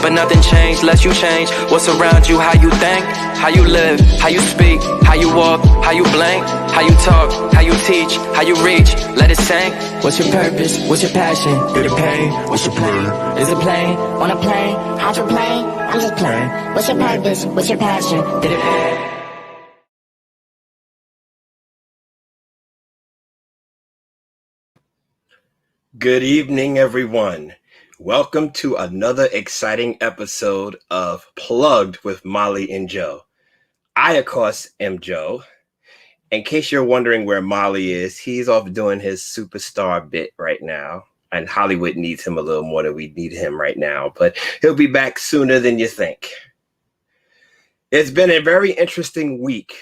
but nothing changed unless you change what's around you, how you think, how you live, how you speak, how you walk, how you blink, how you talk, how you teach, how you reach, let it sink. What's your purpose? What's your passion? Through the pain, what's your plan? Is it plane? On a plane? Hydroplane? I'm just playing. What's your purpose? What's your passion? Through the pain. Good evening, everyone. Welcome to another exciting episode of Plugged with Molly and Joe. I, of course, am Joe. In case you're wondering where Molly is, he's off doing his superstar bit right now. And Hollywood needs him a little more than we need him right now. But he'll be back sooner than you think. It's been a very interesting week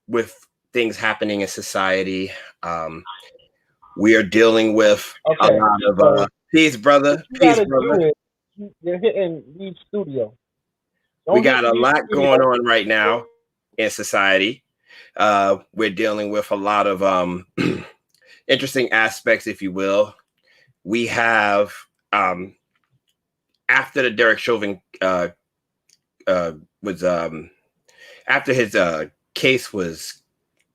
with things happening in society. We are dealing with a lot of peace, brother. Peace, brother. You're hitting Leave Studio. We got a lot going on right now in society. We're dealing with a lot of interesting aspects, if you will. We have after the Derek Chauvin after his case was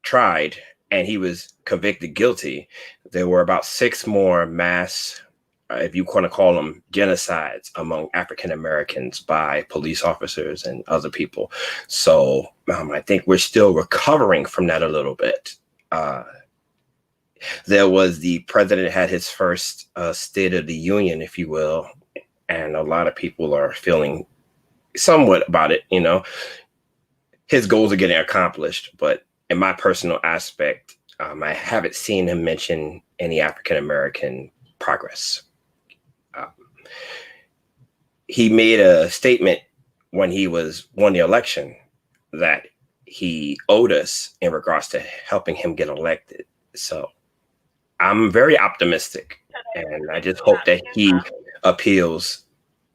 tried and he was convicted guilty, there were about 6 more mass, if you want to call them genocides, among African Americans by police officers and other people. So I think we're still recovering from that a little bit. There was the president had his first State of the Union, if you will, and a lot of people are feeling somewhat about it. You know, his goals are getting accomplished, but in my personal aspect, I haven't seen him mention any African American progress. He made a statement when he won the election that he owed us in regards to helping him get elected. So I'm very optimistic, and I just hope that he appeals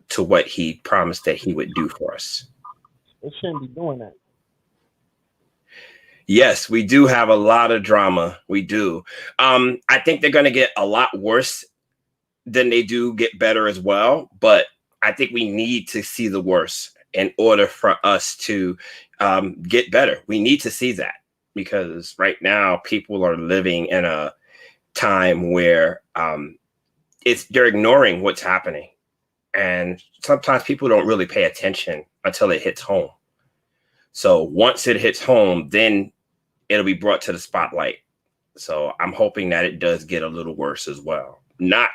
to what he promised that he would do for us. They shouldn't be doing that. Yes, we do have a lot of drama. We do. I think they're going to get a lot worse than they do get better as well. But I think we need to see the worst in order for us to get better. We need to see that, because right now people are living in a time where they're ignoring what's happening. And sometimes people don't really pay attention until it hits home. So once it hits home, then it'll be brought to the spotlight. So I'm hoping that it does get a little worse as well. Not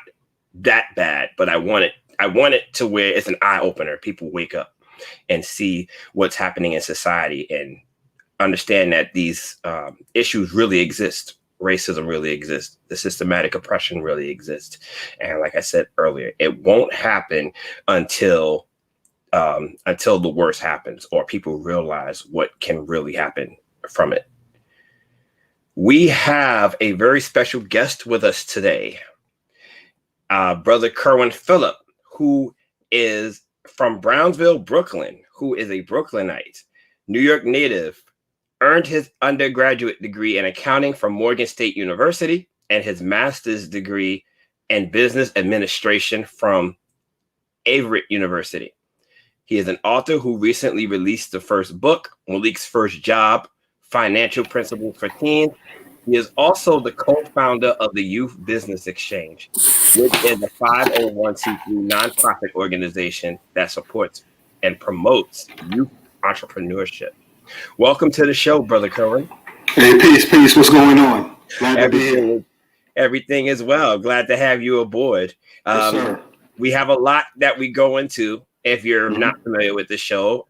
that bad, but I want it to where it's an eye opener. People wake up and see what's happening in society and understand that these issues really exist. Racism really exists. The systematic oppression really exists. And like I said earlier, it won't happen until the worst happens or people realize what can really happen from it. We have a very special guest with us today, Brother Kerwin Phillip, who is from Brownsville, Brooklyn, who is a Brooklynite, New York native, earned his undergraduate degree in accounting from Morgan State University and his master's degree in business administration from Everett University. He is an author who recently released the first book, Malik's First Job, Financial Principles for Teens. He is also the co-founder of the Youth Business Exchange, which is a 501c3 nonprofit organization that supports and promotes youth entrepreneurship. Welcome to the show, Brother Kerwin. Hey, peace. What's going on? Glad to be here. Everything is well. Glad to have you aboard. Yes, sir. We have a lot that we go into. If you're not familiar with the show,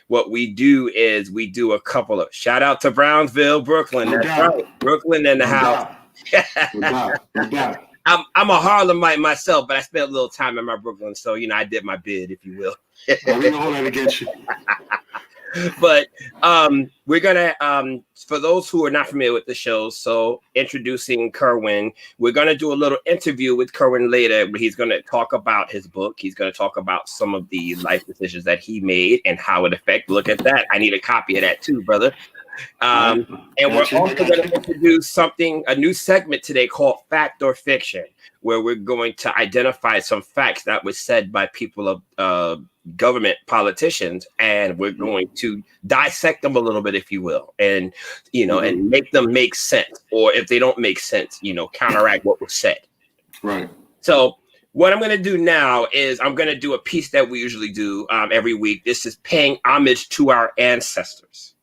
what we do is we do a couple of shout out to Brownsville, Brooklyn. That's right. Brooklyn in the house. No doubt. I'm a Harlemite myself, but I spent a little time in my Brooklyn. So, I did my bid, if you will. We don't hold that against you. But we're gonna for those who are not familiar with the show, so introducing Kerwin, we're gonna do a little interview with Kerwin later. He's gonna talk about his book. He's gonna talk about some of the life decisions that he made and how it affected. Look at that! I need a copy of that too, brother. And we're also going to introduce a new segment today called Fact or Fiction, where we're going to identify some facts that was said by people of government politicians, and we're going to dissect them a little bit, if you will, and and make them make sense, or if they don't make sense, counteract what was said. Right. So what I'm going to do now is I'm going to do a piece that we usually do every week. This is paying homage to our ancestors.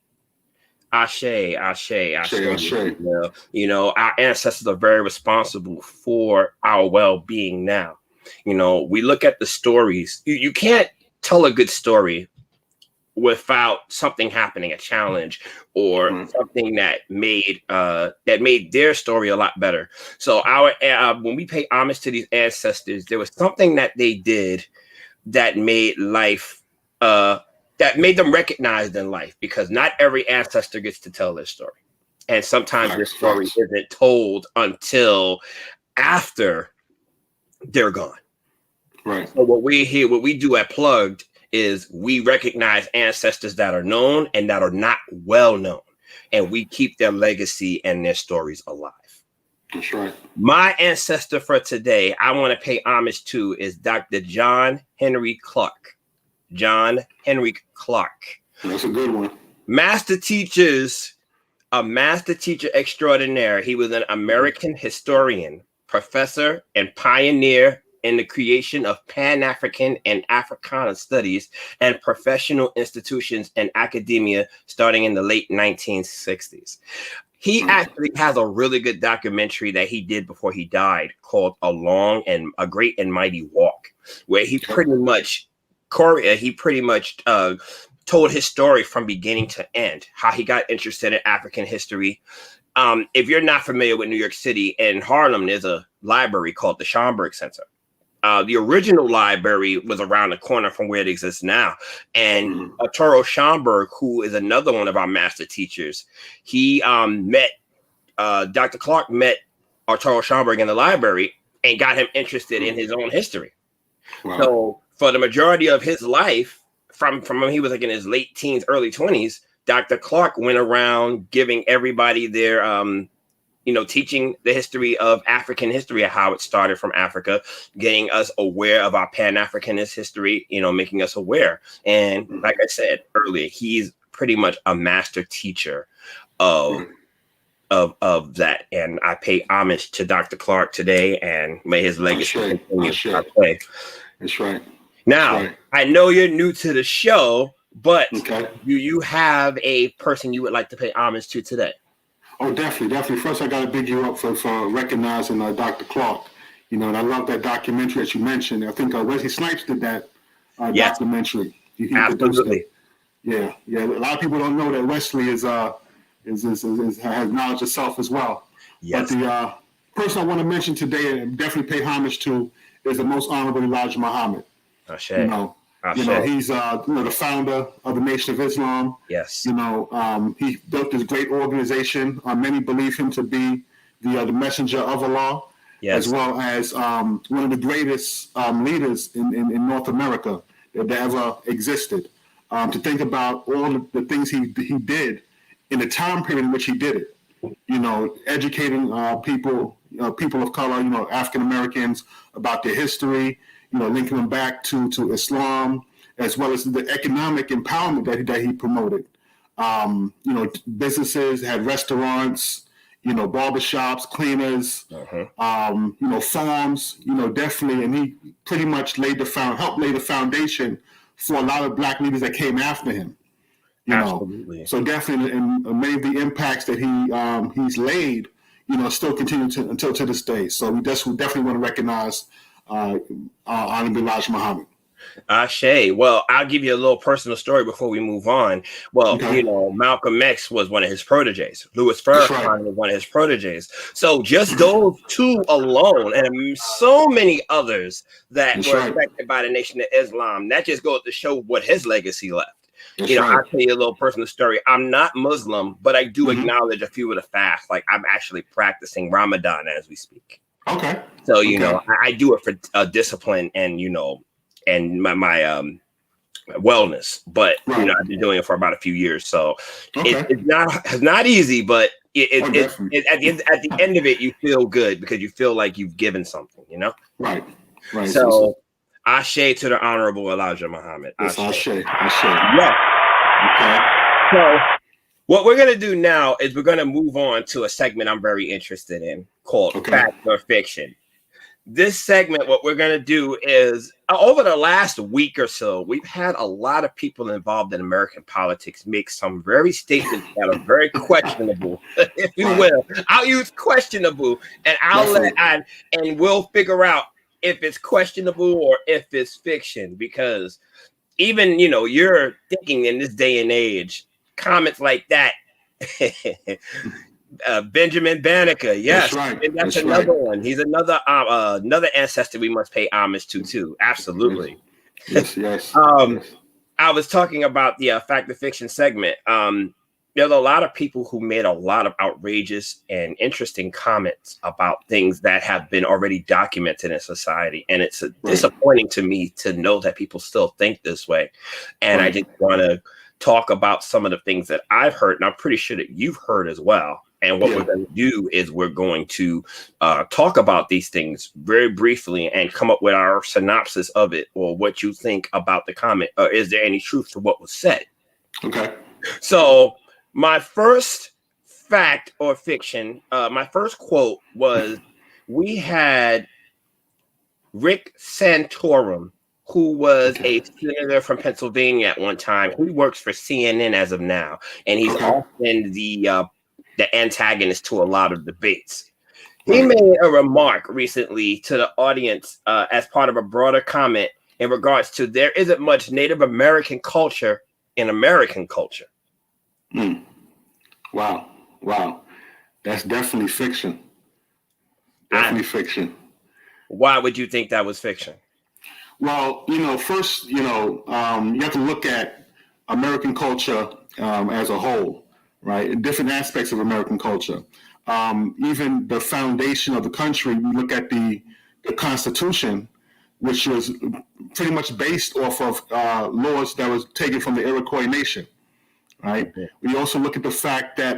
Ashe, ashe, ashe. Ashe. Our ancestors are very responsible for our well-being now. We look at the stories. You can't tell a good story without something happening, a challenge, or something that made their story a lot better. So when we pay homage to these ancestors, there was something that they did that made life that made them recognized in life, because not every ancestor gets to tell their story, and sometimes their story isn't told until after they're gone. Right. So what we do at Plugged is we recognize ancestors that are known and that are not well known, and we keep their legacy and their stories alive. That's right. My ancestor for today, I want to pay homage to, is Dr. John Henry Clark. John Henry Clark. That's a good one. A master teacher extraordinaire. He was an American historian, professor, and pioneer in the creation of Pan-African and Africana studies and professional institutions and academia starting in the late 1960s. He actually has a really good documentary that he did before he died called A Great and Mighty Walk, where he pretty much told his story from beginning to end, how he got interested in African history. If you're not familiar with New York City, in Harlem, there's a library called the Schomburg Center. The original library was around the corner from where it exists now. And Arturo Schomburg, who is another one of our master teachers, he Dr. Clark met Arturo Schomburg in the library and got him interested in his own history. Wow. So for the majority of his life, from when he was like in his late teens, early 20s, Dr. Clark went around giving everybody their teaching the history of African history, of how it started from Africa, getting us aware of our Pan-Africanist history, making us aware. And like I said earlier, he's pretty much a master teacher of that. And I pay homage to Dr. Clark today, and may his legacy continue. That's right. Now, I know you're new to the show, but do you have a person you would like to pay homage to today? Oh, definitely. First, I got to big you up for recognizing Dr. Clark. And I love that documentary that you mentioned. I think Wesley Snipes did that documentary. He absolutely. Yeah. A lot of people don't know that Wesley has knowledge of self as well. Yes. But the person I want to mention today and definitely pay homage to is the Most Honorable Elijah Muhammad. Ashe. He's the founder of the Nation of Islam. Yes. He built this great organization. Many believe him to be the messenger of Allah, as well as one of the greatest leaders in North America that ever existed. To think about all the things he did in the time period in which he did it. Educating people of color, African Americans, about their history. Linking them back to Islam, as well as the economic empowerment that he promoted. Businesses had restaurants, barbershops, cleaners, farms, definitely. And he pretty much helped lay the foundation for a lot of Black leaders that came after him. Absolutely. So definitely, and many of the impacts that he's laid, still continue until to this day. So we definitely want to recognize Honorable Elijah Muhammad. Ashe. Well, I'll give you a little personal story before we move on. Well, Malcolm X was one of his proteges. Louis Farrakhan was one of his proteges. So just those two alone, and so many others that were affected by the Nation of Islam, that just goes to show what his legacy left. I'll tell you a little personal story. I'm not Muslim, but I do acknowledge a few of the fasts. Like, I'm actually practicing Ramadan as we speak. Okay. So, I do it for discipline and, and my wellness, but I've been doing it for about a few years, so it's not easy, but at the end of it, you feel good because you feel like you've given something, Right. So, ashe to the Honorable Elijah Muhammad. Yes, ashe. Yeah. Okay. So, what we're gonna do now is we're gonna move on to a segment I'm very interested in called Fact or Fiction. This segment, what we're going to do is over the last week or so, we've had a lot of people involved in American politics make some very statements that are very questionable, if you will. I'll use questionable, and we'll figure out if it's questionable or if it's fiction, because even, you're thinking in this day and age, comments like that. Benjamin Banneker, yes, that's another one. He's another ancestor we must pay homage to too. Absolutely, yes. I was talking about the fact or fiction segment. There's a lot of people who made a lot of outrageous and interesting comments about things that have been already documented in society, and it's disappointing to me to know that people still think this way. And I just want to talk about some of the things that I've heard, and I'm pretty sure that you've heard as well. And what we're going to do is we're going to talk about these things very briefly and come up with our synopsis of it, or what you think about the comment. Or is there any truth to what was said? Okay. So my first fact or fiction, my first quote was, we had Rick Santorum, who was a senator from Pennsylvania at one time, who works for CNN as of now. And he's often the antagonist to a lot of debates. He made a remark recently to the audience as part of a broader comment in regards to there isn't much Native American culture in American culture. Wow. That's definitely fiction. Fiction. Why would you think that was fiction? Well, first, you have to look at American culture as a whole. Right, different aspects of American culture. Even the foundation of the country, you look at the Constitution, which was pretty much based off of laws that was taken from the Iroquois Nation. Right. We also look at the fact that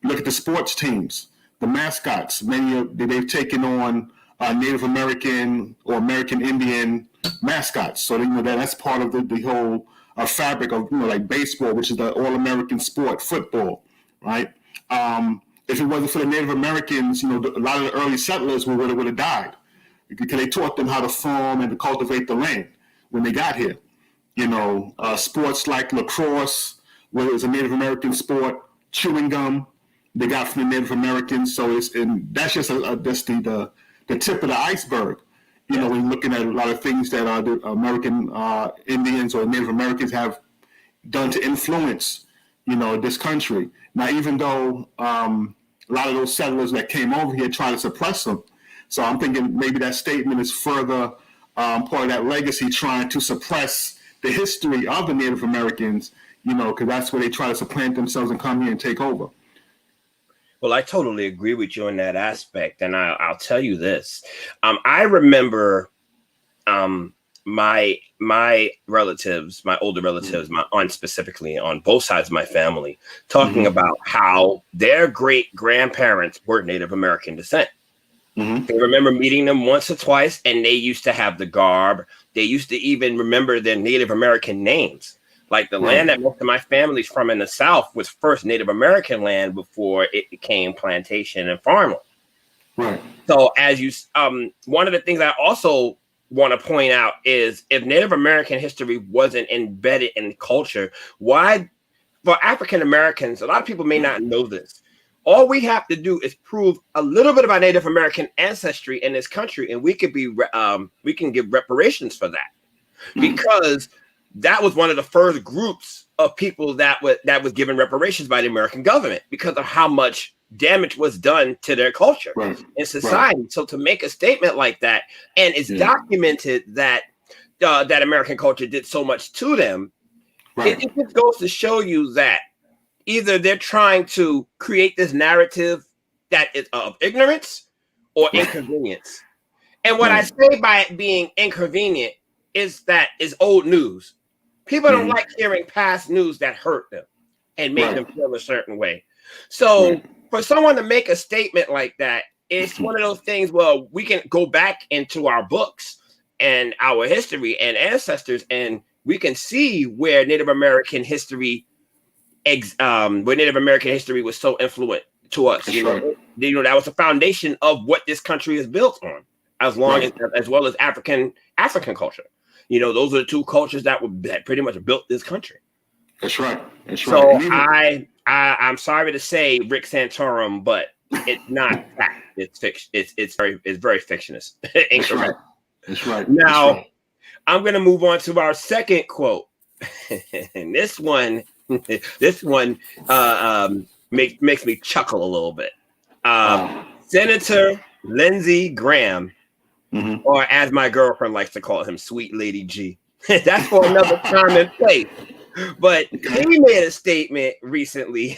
look at the sports teams, the mascots. They've taken on Native American or American Indian mascots. So that's part of the whole fabric of like baseball, which is the all-American sport, football, right? If it wasn't for the Native Americans, a lot of the early settlers would have died, because they taught them how to farm and to cultivate the land when they got here. Sports like lacrosse, whether it's a Native American sport, chewing gum, they got from the Native Americans. So that's just the tip of the iceberg. When you're looking at a lot of things that the American Indians or Native Americans have done to influence, this country. Now, even though a lot of those settlers that came over here tried to suppress them, so I'm thinking maybe that statement is further part of that legacy, trying to suppress the history of the Native Americans, because that's where they try to supplant themselves and come here and take over. Well, I totally agree with you in that aspect. And I'll tell you this. I remember my relatives, my older relatives, my aunt specifically, on both sides of my family, talking about how their great-grandparents were Native American descent. They remember meeting them once or twice, and they used to have the garb. They used to even remember their Native American names. Like the land that most of my family's from in the South was first Native American land before it became plantation and farmland. Right. So one of the things I also want to point out is, if Native American history wasn't embedded in culture, why, for African Americans, a lot of people may not know this. All we have to do is prove a little bit of our Native American ancestry in this country, and we can give reparations for that, because that was one of the first groups of people that was given reparations by the American government because of how much damage was done to their culture and society. Right. So to make a statement like that, and it's documented that that American culture did so much to them, it just goes to show you that either they're trying to create this narrative that is of ignorance or inconvenience. And what I say by it being inconvenient is that it's old news. People don't like hearing past news that hurt them and made them feel a certain way. So for someone to make a statement like that, it's one of those things. Well, we can go back into our books and our history and ancestors, and we can see where Native American history, where Native American history was so influential to us. You know, that was the foundation of what this country is built on, as well as African culture. You know, those are the two cultures that pretty much built this country. That's right. That's right. So I'm sorry to say, Rick Santorum, but it's not fact. It's fiction. It's very fictionist. Incorrect. That's right. Now, I'm going to move on to our second quote, and this one makes me chuckle a little bit. Senator Lindsey Graham, or as my girlfriend likes to call him, Sweet Lady G. That's for another time and place. But he made a statement recently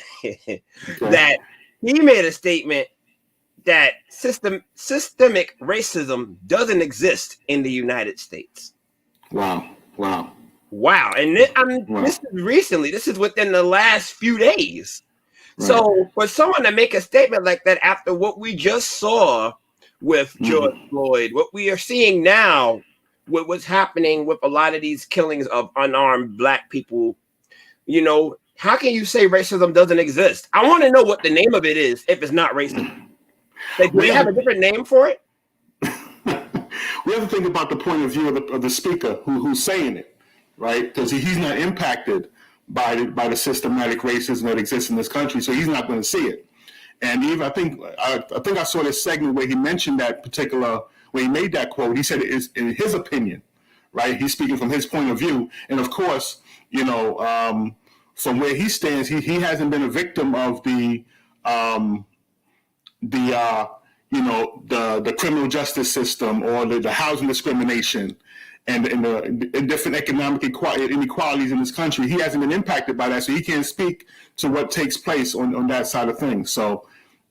that systemic racism doesn't exist in the United States. Wow. And this is recently. This is within the last few days. Right. So for someone to make a statement like that after what we just saw with George Floyd, what we are seeing now, with what's happening with a lot of these killings of unarmed Black people, you know, how can you say racism doesn't exist? I want to know what the name of it is if it's not racism. Like, do they have a different name for it? We have to think about the point of view of the speaker who's saying it, right? Because he's not impacted by the systematic racism that exists in this country, so he's not going to see it. And even I think I saw this segment where he mentioned that particular, when he made that quote, he said it is in his opinion, right? He's speaking from his point of view, and of course, you know, from where he stands, he hasn't been a victim of the criminal justice system or the housing discrimination and the different economic inequalities in this country. He hasn't been impacted by that, so he can't speak to what takes place on that side of things. So,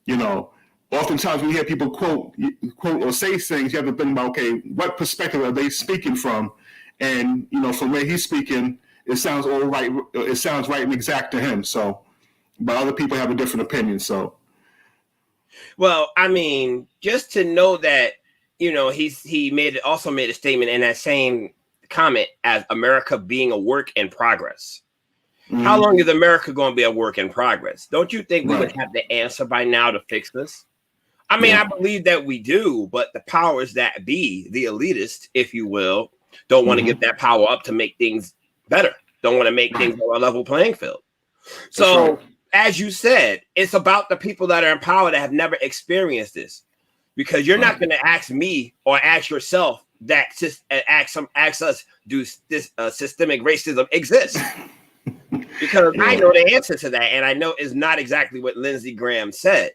you know, oftentimes when you hear people quote or say things, you have to think about, okay, what perspective are they speaking from? And, you know, from where he's speaking, it sounds all right. It sounds right and exact to him. So, but other people have a different opinion. So, well, I mean, just to know that, you know, he also made a statement in that same comment as America being a work in progress. How long is America going to be a work in progress? Don't you think we would have the answer by now to fix this? I mean, I believe that we do, but the powers that be, the elitists, if you will, don't want to give that power up to make things better. Don't want to make things a level playing field. So, as you said, it's about the people that are in power that have never experienced this. Because you're not going to ask me or ask yourself that ask us, do this systemic racism exist? Because I know the answer to that, and I know it's not exactly what Lindsey Graham said.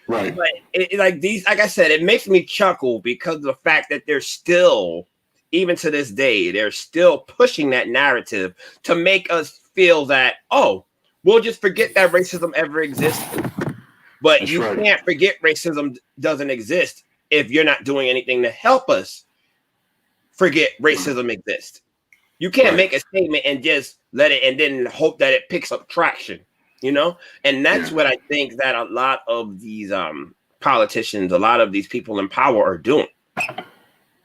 Right. But like I said, it makes me chuckle because of the fact that they're still, even to this day, they're still pushing that narrative to make us feel that, oh, we'll just forget that racism ever existed. But you can't forget racism doesn't exist if you're not doing anything to help us forget racism exists. You can't make a statement and just let it and then hope that it picks up traction, you know? And that's what I think that a lot of these politicians, a lot of these people in power are doing.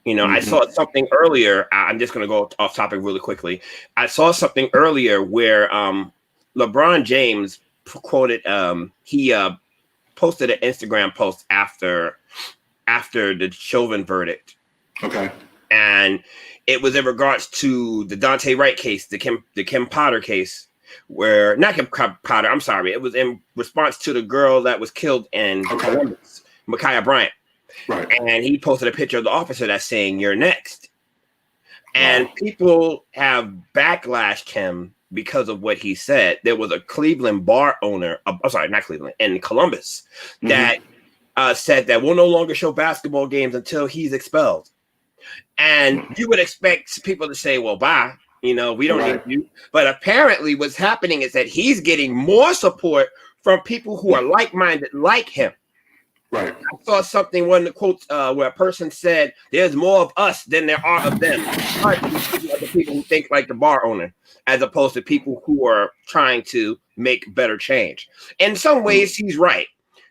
You know, I saw something earlier. I'm just going to go off topic really quickly. I saw something earlier where LeBron James quoted, he posted an Instagram post after the Chauvin verdict. Okay. And it was in regards to the Dante Wright case, the Kim Potter case, where not Kim Potter, I'm sorry. It was in response to the girl that was killed in Columbus, Ma'Khia Bryant. Right. And he posted a picture of the officer that's saying, "You're next." And people have backlashed him because of what he said. There was a Cleveland bar owner, not Cleveland, in Columbus, that said that we'll no longer show basketball games until he's expelled. And you would expect people to say, well, bye, you know, we don't need you. But apparently what's happening is that he's getting more support from people who are like-minded like him. Right. I saw something, one of the quotes where a person said, "There's more of us than there are of them." The people who think like the bar owner, as opposed to people who are trying to make better change. In some ways, he's right.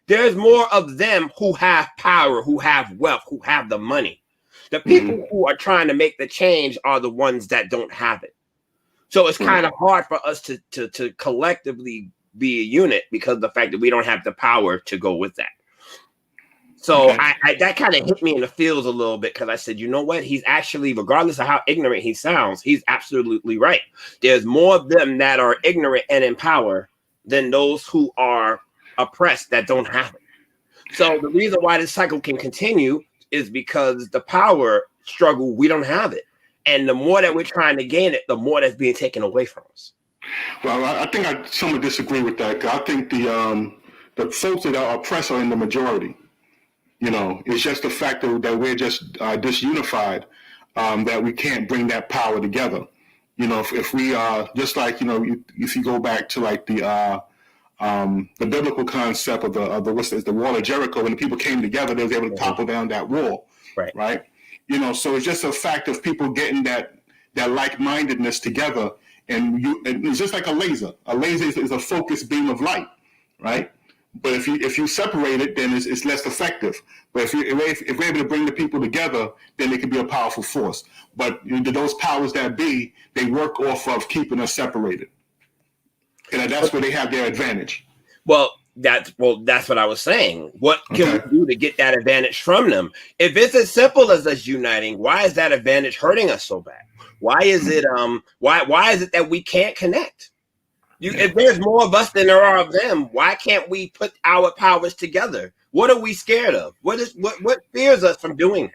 There's more of them who have power, who have wealth, who have the money. The people who are trying to make the change are the ones that don't have it. So it's kind of hard for us to collectively be a unit because of the fact that we don't have the power to go with that. So I that kind of hit me in the feels a little bit because I said, you know what? He's actually, regardless of how ignorant he sounds, he's absolutely right. There's more of them that are ignorant and in power than those who are oppressed that don't have it. So the reason why this cycle can continue is because the power struggle, we don't have it. And the more that we're trying to gain it, the more that's being taken away from us. Well, I think I somewhat disagree with that. I think the folks that are oppressed are in the majority. You know, it's just the fact that we're just disunified, that we can't bring that power together. You know, if we just like, you know, if you go back to like the biblical concept of the wall of Jericho, when the people came together, they was able to topple down that wall. Right. You know, so it's just a fact of people getting that like-mindedness together, and it's just like a laser. A laser is a focused beam of light, right? But if you separate it, then it's less effective. But if we're able to bring the people together, then it can be a powerful force. But those powers that be, they work off of keeping us separated, and that's where they have their advantage. Well, that's what I was saying. What can we do to get that advantage from them? If it's as simple as us uniting, why is that advantage hurting us so bad? Why is it why is it that we can't connect? If there's more of us than there are of them, why can't we put our powers together? What are we scared of? What fears us from doing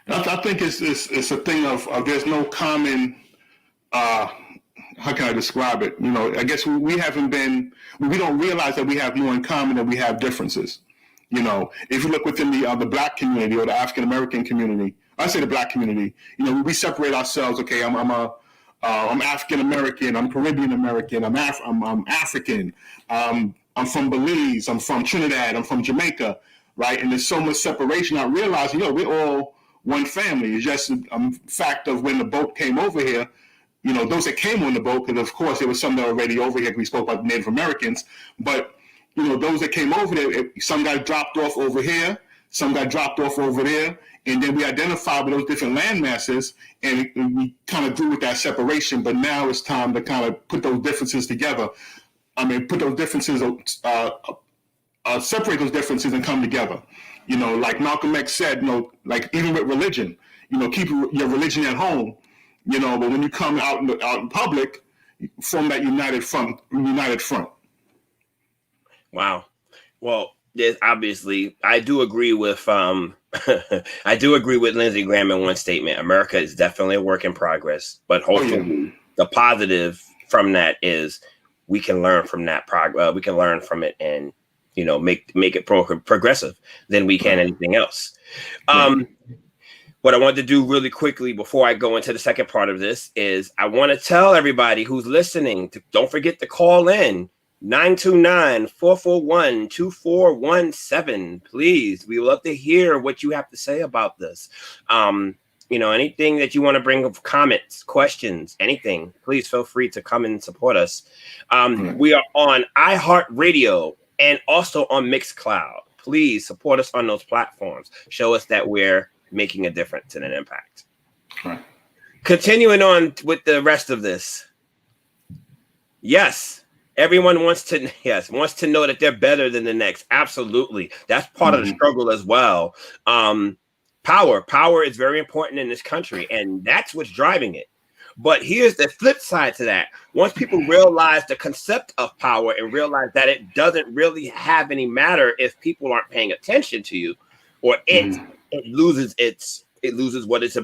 that? I think it's a thing of there's no common. How can I describe it? You know, I guess we don't realize that we have more in common than we have differences. You know, if you look within the Black community or the African American community, I say the Black community, you know, we separate ourselves. Okay, I'm African American, I'm Caribbean American, I'm African, I'm from Belize, I'm from Trinidad, I'm from Jamaica, right? And there's so much separation. I realize, you know, we're all one family. It's just a fact of when the boat came over here. You know, those that came on the boat, because of course there was some that were already over here. We spoke about Native Americans, but you know, those that came over there, some got dropped off over here, some got dropped off over there, and then we identified with those different land masses, and we kind of grew with that separation. But now it's time to kind of put those differences together. I mean, put those differences, separate those differences and come together. You know, like Malcolm X said, you know, like even with religion, you know, keep your religion at home. You know, but when you come out in public, form that united front. Wow. Well, there's obviously, I do agree with I do agree with Lindsey Graham in one statement. America is definitely a work in progress, but hopefully the positive from that is we can learn from that we can learn from it and, you know, make it progressive than we can anything else. What I wanted to do really quickly before I go into the second part of this is I want to tell everybody who's listening to don't forget to call in 929-441-2417. Please, we would love to hear what you have to say about this. You know, anything that you want to bring up, comments, questions, anything, please feel free to come and support us. We are on iHeartRadio and also on Mixcloud. Please support us on those platforms. Show us that we're making a difference and an impact. Right. Continuing on with the rest of this. Yes, everyone wants to know that they're better than the next. Absolutely. That's part of the struggle as well. Power is very important in this country, and that's what's driving it. But here's the flip side to that. Once people realize the concept of power and realize that it doesn't really have any matter if people aren't paying attention to you, or it loses what its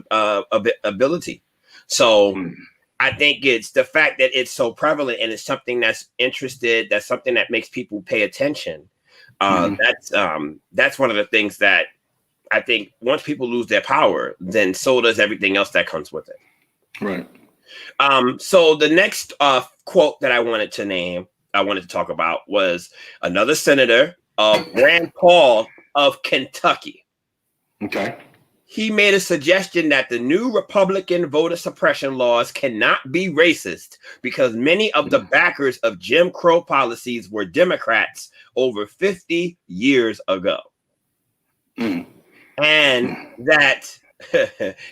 ability. So I think it's the fact that it's so prevalent and it's something that's that's something that makes people pay attention. That's one of the things that I think once people lose their power, then so does everything else that comes with it. Right. So the next quote that I wanted to talk about was another senator, Rand Paul, of Kentucky. Okay. He made a suggestion that the new Republican voter suppression laws cannot be racist because many of the backers of Jim Crow policies were Democrats over 50 years ago. And that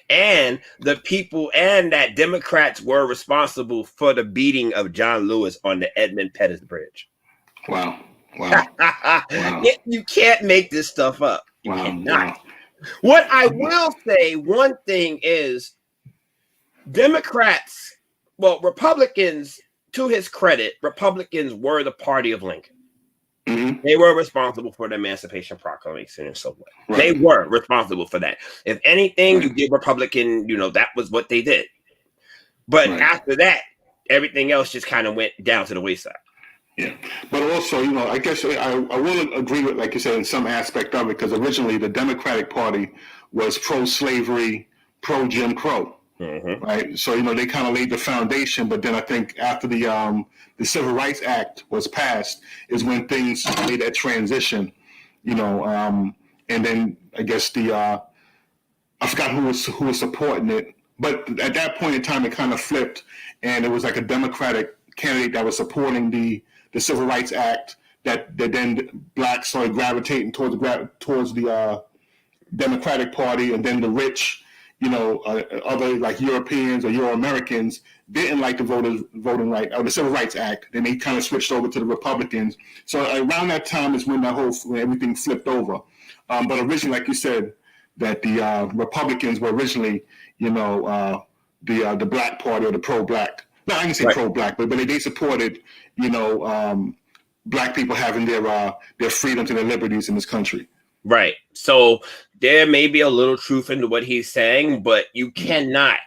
and the people and that Democrats were responsible for the beating of John Lewis on the Edmund Pettus Bridge. Wow. Wow. You can't make this stuff up. You cannot. Wow. What I will say, one thing is Democrats, well, Republicans, to his credit, Republicans were the party of Lincoln. Mm-hmm. They were responsible for the Emancipation Proclamation and so on. Right. They were responsible for that. If anything, you give Republican, that was what they did. But after that, everything else just kind of went down to the wayside. Yeah, but also, I guess I will agree with, like you said, in some aspect of it, because originally the Democratic Party was pro-slavery, pro-Jim Crow, right? So, they kind of laid the foundation, but then I think after the Civil Rights Act was passed is when things made that transition, and then I guess I forgot who was supporting it, but at that point in time, it kind of flipped, and it was like a Democratic candidate that was supporting the Civil Rights Act that then blacks started gravitating towards the Democratic Party, and then the rich, other like Europeans or Euro-Americans didn't like the voting right or the Civil Rights Act. Then they kind of switched over to the Republicans. So around that time is when everything flipped over. But originally, like you said, that the Republicans were originally, the Black Party or the pro-Black. No, I didn't say pro-Black, but they supported, Black people having their freedoms and their liberties in this country. Right. So there may be a little truth into what he's saying, but you cannot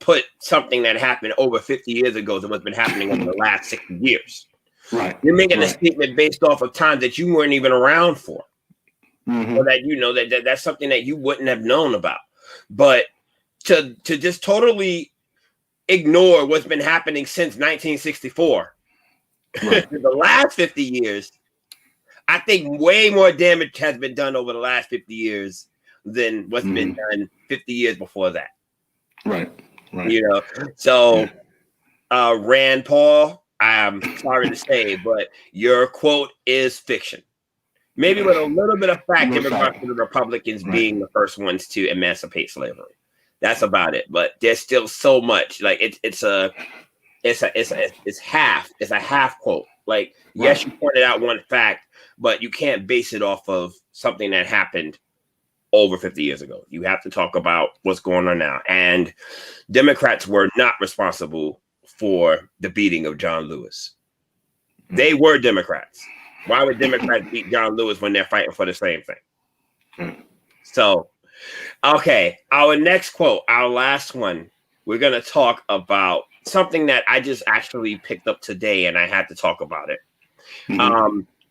put something that happened over 50 years ago to what's been happening over the last 60 years. Right. You're making a statement based off of times that you weren't even around for. So that that's something that you wouldn't have known about. But to just totally ignore what's been happening since 1964. The last 50 years, I think way more damage has been done over the last 50 years than what's been done 50 years before that. Right. So Rand Paul, I'm sorry to say, but your quote is fiction. Maybe with a little bit of fact in regards to the Republicans being the first ones to emancipate slavery. That's about it. But there's still so much. Like it's a half quote. Like, yes, you pointed out one fact, but you can't base it off of something that happened over 50 years ago. You have to talk about what's going on now. And Democrats were not responsible for the beating of John Lewis. They were Democrats. Why would Democrats beat John Lewis when they're fighting for the same thing? So, okay, our next quote, our last one, we're going to talk about something that I just actually picked up today, and I had to talk about it.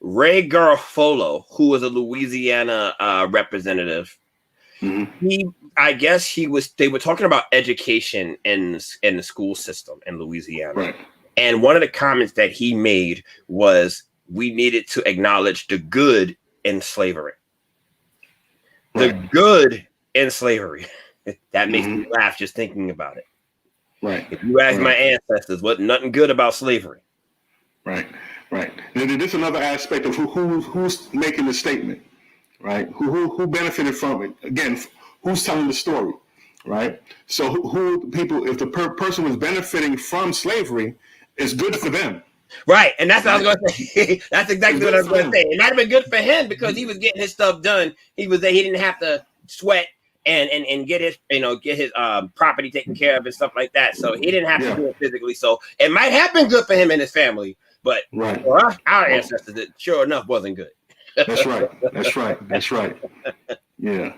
Ray Garofalo, who was a Louisiana representative, they were talking about education in the school system in Louisiana. Right. And one of the comments that he made was, we needed to acknowledge the good in slavery. The good in slavery. That makes me laugh just thinking about it. Right. If you ask my ancestors, what nothing good about slavery. Right. And there's another aspect of who's making the statement, right? Who benefited from it? Again, who's telling the story, right? So if the person was benefiting from slavery, it's good for them. Right, and that's what I was going to say. That's exactly what I was going to say. It might have been good for him because he was getting his stuff done. He didn't have to sweat and get his property taken care of and stuff like that. So he didn't have to do it physically. So it might have been good for him and his family, but for our ancestors, it sure enough wasn't good. That's right. Yeah.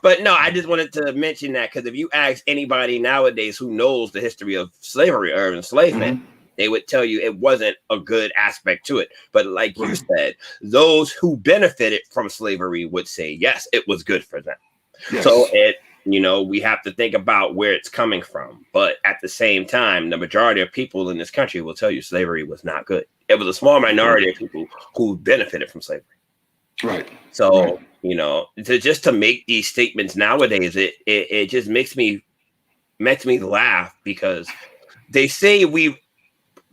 But no, I just wanted to mention that because if you ask anybody nowadays who knows the history of slavery or enslavement, they would tell you it wasn't a good aspect to it. But like you said, those who benefited from slavery would say, yes, it was good for them. Yes. So we have to think about where it's coming from. But at the same time, the majority of people in this country will tell you slavery was not good. It was a small minority of people who benefited from slavery. Right. So, just to make these statements nowadays, it just makes me laugh, because they say we've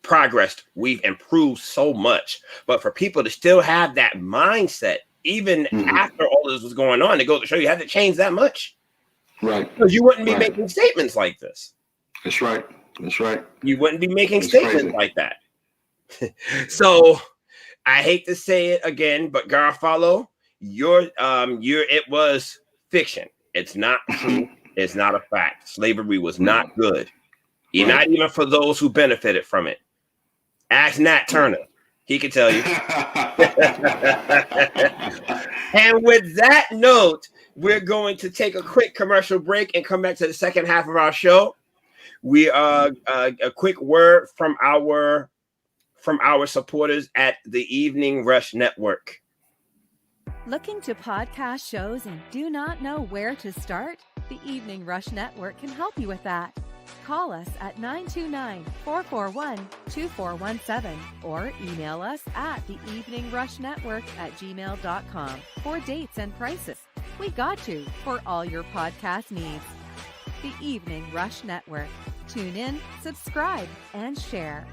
progressed, we've improved so much, but for people to still have that mindset, even after all this was going on, it goes to show you have to change that much. Right. Because you wouldn't be making statements like this. That's right. You wouldn't be making statements like that. So I hate to say it again, but Garofalo, it was fiction. It's not true. It's not a fact. Slavery was not good. Not even for those who benefited from it. Ask Nat Turner. He can tell you. And with that note, we're going to take a quick commercial break and come back to the second half of our show. We are a quick word from our supporters at the Evening Rush Network. Looking to podcast shows and do not know where to start? The Evening Rush Network can help you with that. Call us at 929-441-2417 or email us at theeveningrushnetwork@gmail.com for dates and prices. We got you for all your podcast needs. The Evening Rush Network. Tune in, subscribe, and share.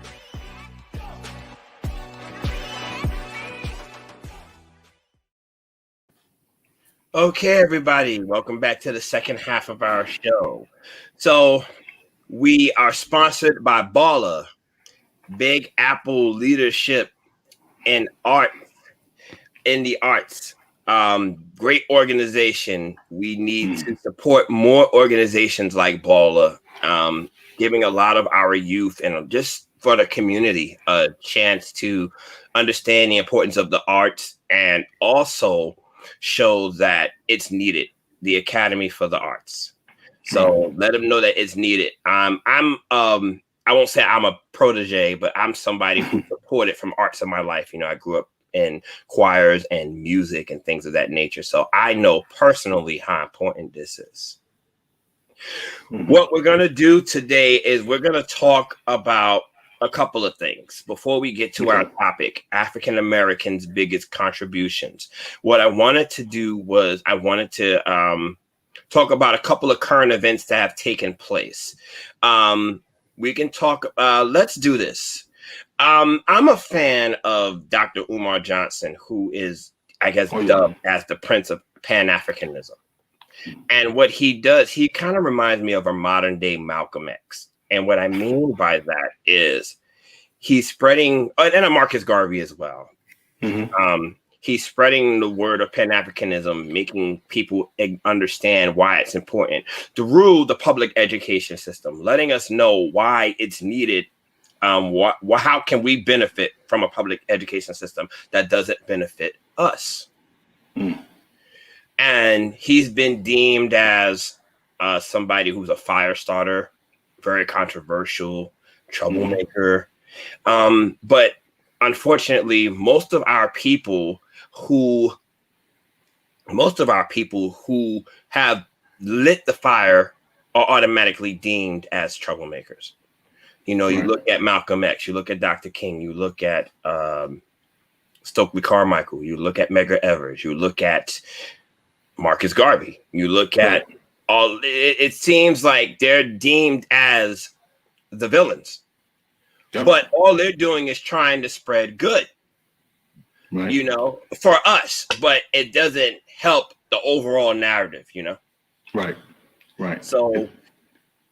Okay, everybody, welcome back to the second half of our show. So we are sponsored by Baller, Big Apple Leadership in the arts. Great organization. We need to support more organizations like Baller, giving a lot of our youth and just for the community a chance to understand the importance of the arts, and also show that it's needed, the Academy for the Arts. So let them know that it's needed. I won't say I'm a protege, but I'm somebody who supported from arts in my life. I grew up in choirs and music and things of that nature. So I know personally how important this is. What we're going to do today is we're going to talk about a couple of things before we get to our topic, African Americans' biggest contributions. What I wanted to do was talk about a couple of current events that have taken place. We can talk, let's do this. I'm a fan of Dr. Umar Johnson, who is, I guess, dubbed as the Prince of Pan-Africanism. And what he does, he kind of reminds me of a modern day Malcolm X. And what I mean by that is he's spreading, and a Marcus Garvey as well. He's spreading the word of Pan-Africanism, making people understand why it's important through the public education system, letting us know why it's needed. How can we benefit from a public education system that doesn't benefit us? And he's been deemed as somebody who's a fire starter, very controversial, troublemaker. But unfortunately, most of our people who have lit the fire are automatically deemed as troublemakers. You look at Malcolm X, you look at Dr. King, you look at Stokely Carmichael, you look at Medgar Evers, you look at Marcus Garvey, you look at it seems like they're deemed as the villains, but all they're doing is trying to spread good, for us, but it doesn't help the overall narrative, Right. So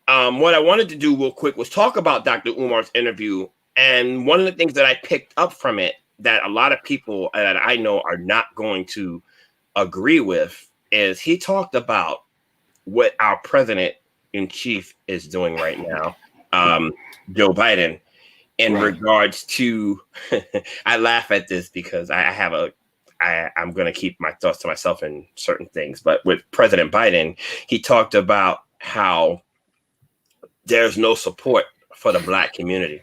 what I wanted to do real quick was talk about Dr. Umar's interview. And one of the things that I picked up from it that a lot of people that I know are not going to agree with is he talked about what our president in chief is doing right now, Joe Biden, in regards to, I laugh at this because I'm going to keep my thoughts to myself in certain things, but with President Biden, he talked about how there's no support for the Black community.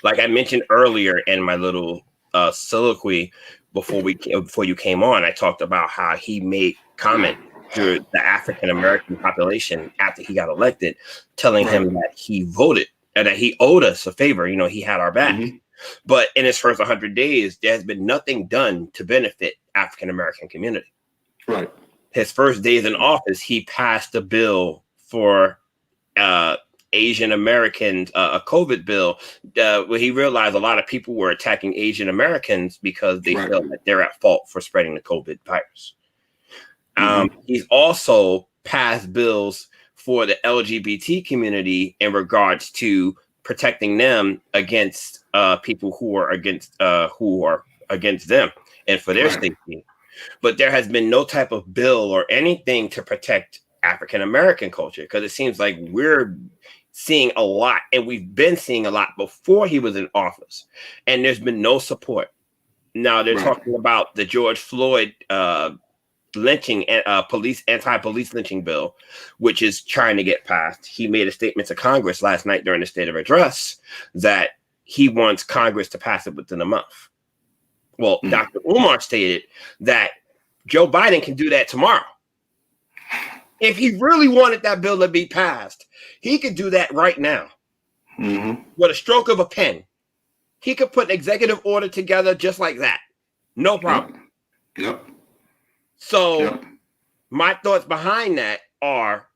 Like I mentioned earlier in my little soliloquy before you came on, I talked about how he made comment to the African American population after he got elected, telling him that he voted and that he owed us a favor. He had our back. But in his first 100 days, there has been nothing done to benefit African American community. Right. His first days in office, he passed a bill for Asian Americans, a COVID bill, where he realized a lot of people were attacking Asian Americans because they felt that they're at fault for spreading the COVID virus. He's also passed bills for the LGBT community in regards to protecting them against people who are against them and for their safety. But there has been no type of bill or anything to protect African American culture, because it seems like we're seeing a lot, and we've been seeing a lot before he was in office, and there's been no support. Now they're talking about the George Floyd lynching and anti-police lynching bill, which is trying to get passed. He made a statement to Congress last night during the State of Address that he wants Congress to pass it within a month. Well, Dr. Umar stated that Joe Biden can do that tomorrow. If he really wanted that bill to be passed, he could do that right now. With a stroke of a pen. He could put an executive order together just like that. No problem. So my thoughts behind that are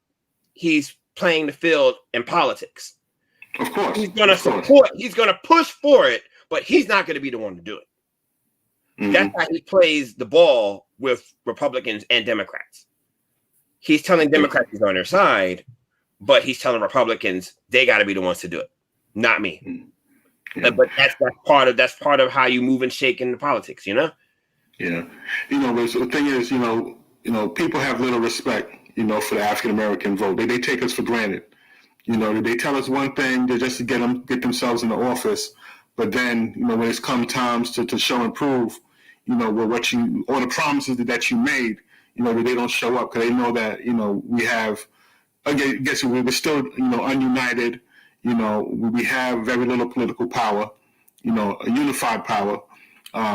he's playing the field in politics. Of course. He's going to support, he's going to push for it, but he's not going to be the one to do it. That's how he plays the ball with Republicans and Democrats. He's telling Democrats he's on their side, but he's telling Republicans they got to be the ones to do it, not me. But that's part of how you move and shake in the politics, you know? Yeah. The thing is, people have little respect, for the African American vote. They take us for granted. They tell us one thing just to get themselves in the office, but then, when it's come times to show and prove, all the promises that you made, that they don't show up because they know that, we have, I guess we're still, ununited. We have very little political power, a unified power.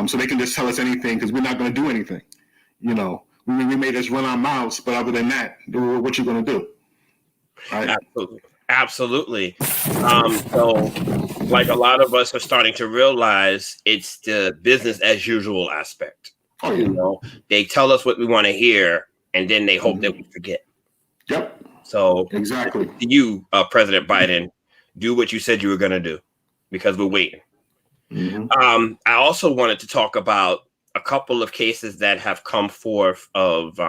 So they can just tell us anything because we're not going to do anything. We may just run our mouths, but other than that, what you going to do? Right? Absolutely. So like a lot of us are starting to realize it's the business as usual aspect. Oh, yeah. They tell us what we want to hear, and then they hope that we forget. Yep. So exactly, you, President Biden, do what you said you were going to do, because we're waiting. I also wanted to talk about a couple of cases that have come forth of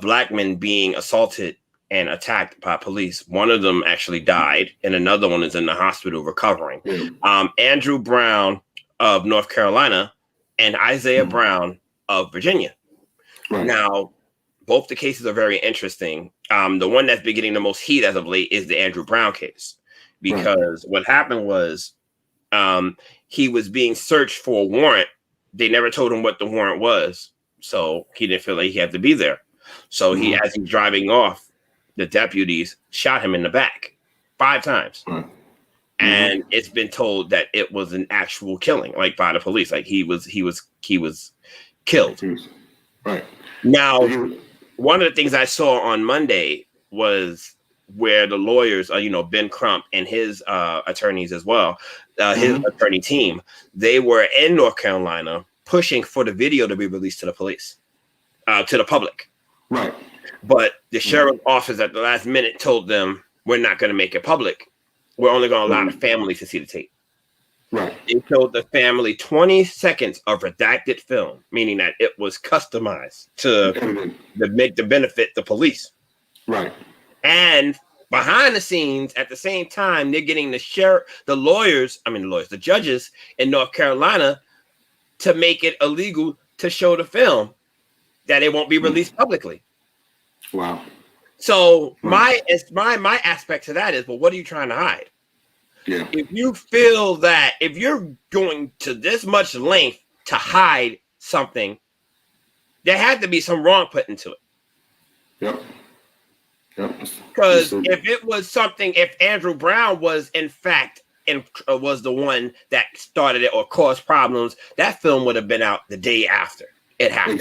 Black men being assaulted and attacked by police. One of them actually died, and another one is in the hospital recovering. Andrew Brown of North Carolina and Isaiah Brown of Virginia. Now, both the cases are very interesting. The one that's been getting the most heat as of late is the Andrew Brown case, because what happened was he was being searched for a warrant. They never told him what the warrant was, so he didn't feel like he had to be there. So as he's driving off, the deputies shot him in the back 5 times. And it's been told that it was an actual killing, like by the police, like he was killed. Now, one of the things I saw on Monday was where the lawyers, Ben Crump and his attorneys as well, his attorney team, they were in North Carolina pushing for the video to be released to the police, to the public. But the sheriff's office at the last minute told them, we're not going to make it public. We're only going to allow the family to see the tape. They showed the family 20 seconds of redacted film, meaning that it was customized to benefit the police. And behind the scenes, at the same time, they're getting the judges in North Carolina to make it illegal to show the film, that it won't be released publicly. So my aspect to that is, well, what are you trying to hide? If you feel that if you're going to this much length to hide something, there had to be some wrong put into it. Because if it was something, if Andrew Brown was in fact was the one that started it or caused problems, that film would have been out the day after it happened.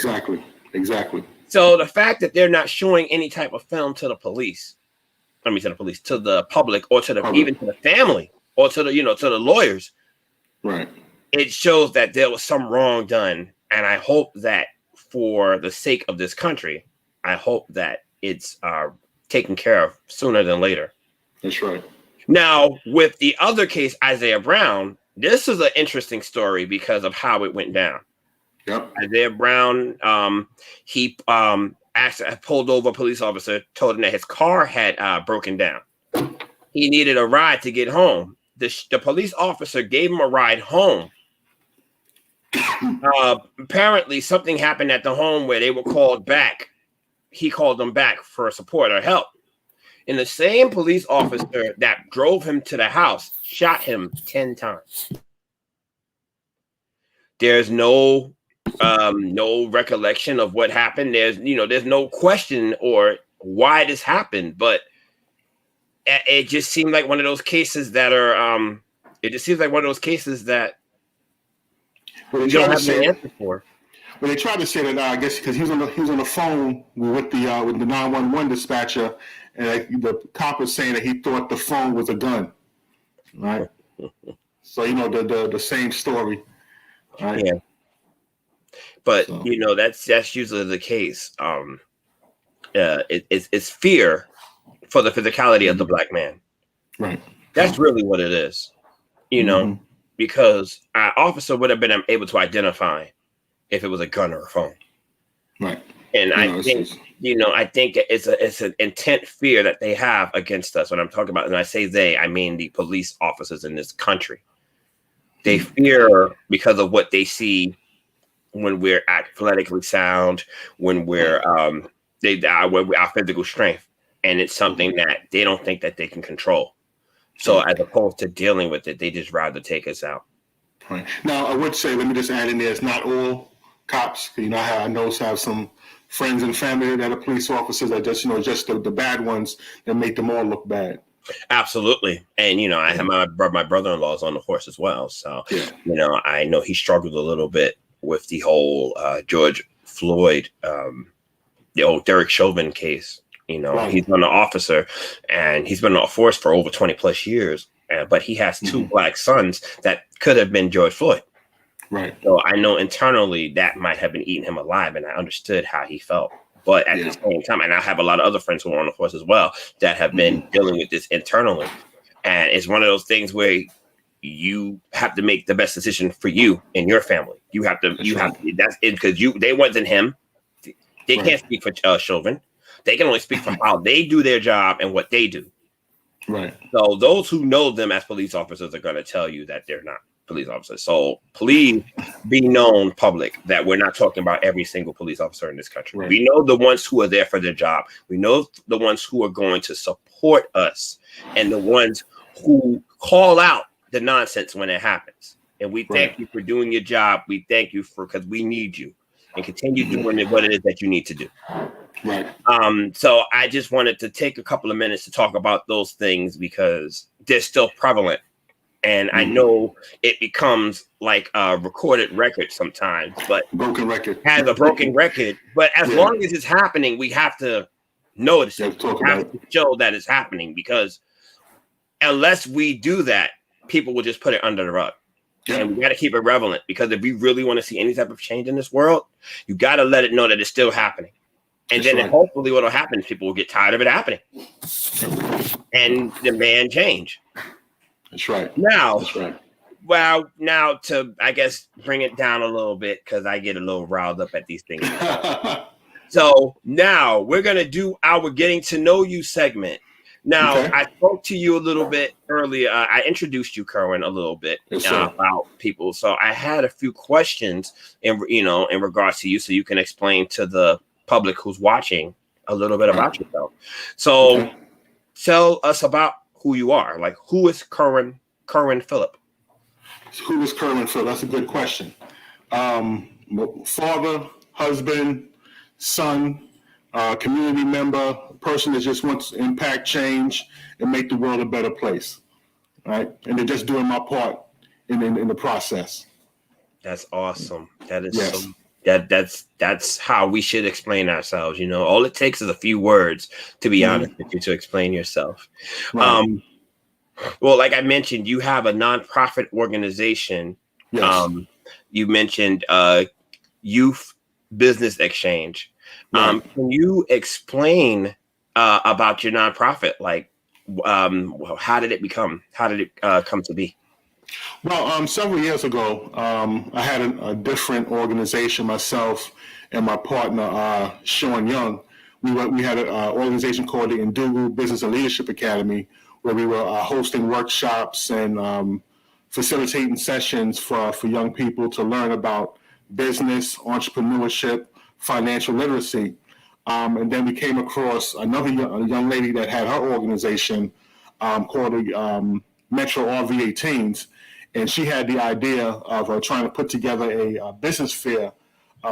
Exactly. So the fact that they're not showing any type of film to the police, to the public, or even to the family, or to the lawyers, it shows that there was some wrong done And I hope that for the sake of this country, I hope that it's taken care of sooner than later. That's right. Now, with the other case, Isaiah Brown, this is an interesting story because of how it went down. Yep. Isaiah Brown, he pulled over a police officer, told him that his car had broken down. He needed a ride to get home. The police officer gave him a ride home. Apparently, something happened at the home where they were called back. He called them back for support or help. And the same police officer that drove him to the house shot him 10 times. There's no recollection of what happened. There's no question or why this happened, but it just seemed like one of those cases that are it just seems like one of those cases that you don't have an answer for. Well, they tried to say that I guess because he was on the phone with the 911 dispatcher, and the cop was saying that he thought the phone was a gun, right? So the same story, right? Yeah. But that's usually the case. It's fear for the physicality of the black man, right? That's really what it is, because our officer would have been able to identify if it was a gun or a phone, right? And I think it's an intent fear that they have against us. When I'm talking about, and I say they, I mean the police officers in this country. They fear because of what they see when we're athletically sound, when we're our physical strength, and it's something that they don't think that they can control. So as opposed to dealing with it, they just rather take us out. Right. Now, I would say, let me just add in there, it's not all cops. I know have some friends and family that are police officers that just the bad ones that make them all look bad. Absolutely. And, I have my brother-in-law is on the force as well. So, I know he struggled a little bit with the whole George Floyd, the old Derek Chauvin case. Right. He's been an officer and he's been on the force for over 20 plus years. But he has two black sons that could have been George Floyd. Right. So I know internally that might have been eating him alive, and I understood how he felt. But at the same time, and I have a lot of other friends who are on the force as well that have been dealing with this internally. And it's one of those things where you have to make the best decision for you and your family. You have to, that's it, because they wasn't him. They can't speak for Chauvin. They can only speak for how they do their job and what they do. Right. So those who know them as police officers are going to tell you that they're not police officers. So please be known, public, that we're not talking about every single police officer in this country. Right. We know the ones who are there for their job. We know the ones who are going to support us and the ones who call out the nonsense when it happens. And we thank you for doing your job. We thank you because we need you, and continue doing what it is that you need to do. Right. So I just wanted to take a couple of minutes to talk about those things because they're still prevalent. And I know it becomes like a recorded record sometimes, but broken record has a broken record. But as long as it's happening, we have to notice it. We have to show that it's happening, because unless we do that, people will just put it under the rug. And we got to keep it relevant, because if we really want to see any type of change in this world, you got to let it know that it's still happening. And then hopefully what will happen is people will get tired of it happening and demand change. That's right. Now, that's right. Well, now to, I guess, bring it down a little bit, because I get a little riled up at these things. So now we're going to do our getting to know you segment. Now, I spoke to you a little bit earlier. I introduced you, Kerwin, a little bit about people. So I had a few questions in regards to you, so you can explain to the public who's watching a little bit about yourself. So tell us about who you are. Like, who is Kerwin Phillip? Who is Kerwin Phillip? That's a good question. Father, husband, son, community member, person that just wants to impact change and make the world a better place, right? And they're just doing my part in the process. That's awesome. That is that's how we should explain ourselves. All it takes is a few words, to be honest with you, to explain yourself. Right. Well, like I mentioned, you have a nonprofit organization. Yes. You mentioned Youth Business Exchange. Can you explain about your nonprofit? Like, how did it come to be? Well, several years ago, I had a different organization, myself and my partner, Sean Young. We had an organization called the Indugu Business and Leadership Academy, where we were hosting workshops and facilitating sessions for young people to learn about business, entrepreneurship, financial literacy. And then we came across another young lady that had her organization called the Metro RVA Teens. And she had the idea of trying to put together a business fair